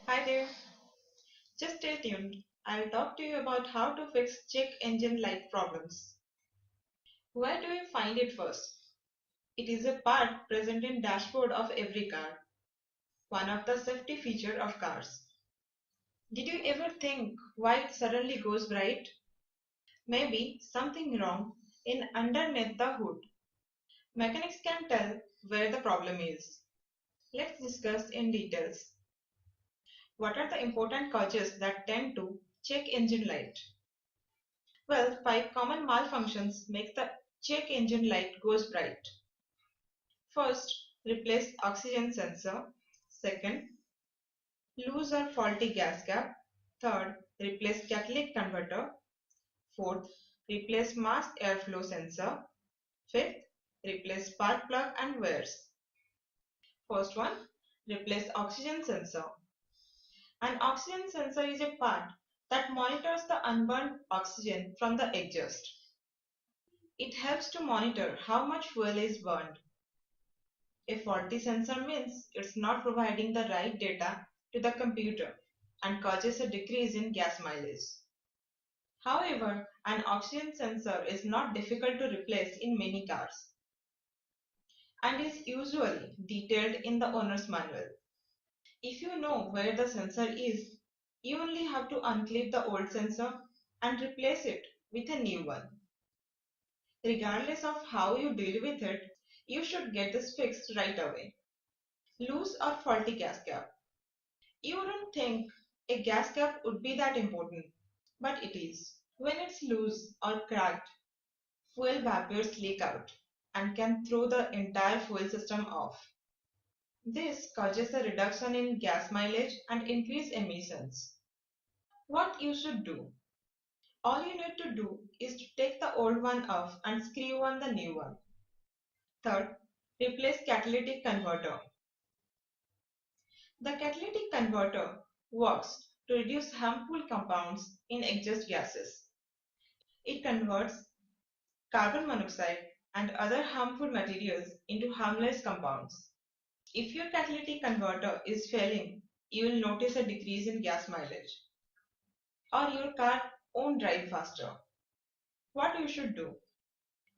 Hi there, just stay tuned. I'll talk to you about how to fix check engine light problems. Where do you find it first? It is a part present in dashboard of every car, one of the safety feature of cars. Did you ever think why it suddenly goes bright? Maybe something wrong in underneath the hood. Mechanics can tell where the problem is. Let's discuss in details. What are the important causes that tend to check engine light? Well, 5 common malfunctions make the check engine light goes bright. First, replace oxygen sensor. Second, loose or faulty gas cap. Third, replace catalytic converter. Fourth, replace mass airflow sensor. Fifth, replace spark plug and wires. First one, replace oxygen sensor. An oxygen sensor is a part that monitors the unburned oxygen from the exhaust. It helps to monitor how much fuel is burned. A faulty sensor means it's not providing the right data to the computer and causes a decrease in gas mileage. However, an oxygen sensor is not difficult to replace in many cars and is usually detailed in the owner's manual. If you know where the sensor is, you only have to unclip the old sensor and replace it with a new one. Regardless of how you deal with it, you should get this fixed right away. Loose or faulty gas cap. You wouldn't think a gas cap would be that important, but it is. When it's loose or cracked, fuel vapors leak out and can throw the entire fuel system off. This causes a reduction in gas mileage and increased emissions. What you should do? All you need to do is to take the old one off and screw on the new one. Third, replace catalytic converter. The catalytic converter works to reduce harmful compounds in exhaust gases. It converts carbon monoxide and other harmful materials into harmless compounds. If your catalytic converter is failing, you will notice a decrease in gas mileage, or your car won't drive faster. What you should do?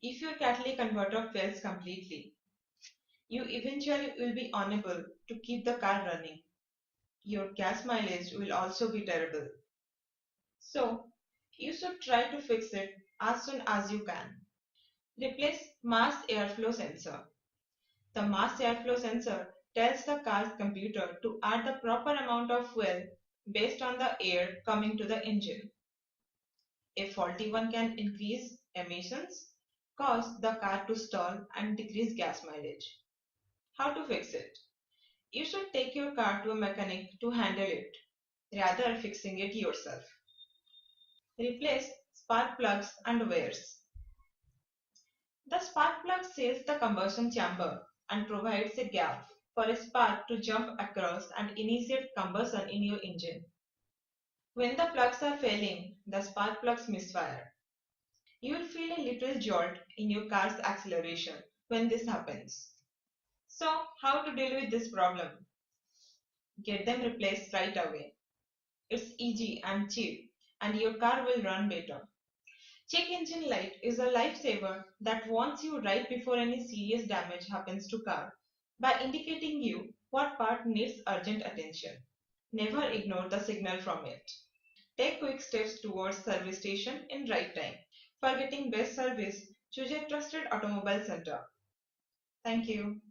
If your catalytic converter fails completely, you eventually will be unable to keep the car running. Your gas mileage will also be terrible. So, you should try to fix it as soon as you can. Replace mass airflow sensor. The mass airflow sensor tells the car's computer to add the proper amount of fuel based on the air coming to the engine. A faulty one can increase emissions, cause the car to stall and decrease gas mileage. How to fix it? You should take your car to a mechanic to handle it, rather fixing it yourself. Replace spark plugs and wires. The spark plug seals the combustion chamber and provides a gap for a spark to jump across and initiate combustion in your engine. When the plugs are failing, the spark plugs misfire. You will feel a little jolt in your car's acceleration when this happens. So, how to deal with this problem? Get them replaced right away. It's easy and cheap, and your car will run better. Check engine light is a lifesaver that warns you right before any serious damage happens to car by indicating you what part needs urgent attention. Never ignore the signal from it. Take quick steps towards service station in right time. For getting best service, choose a trusted automobile center. Thank you.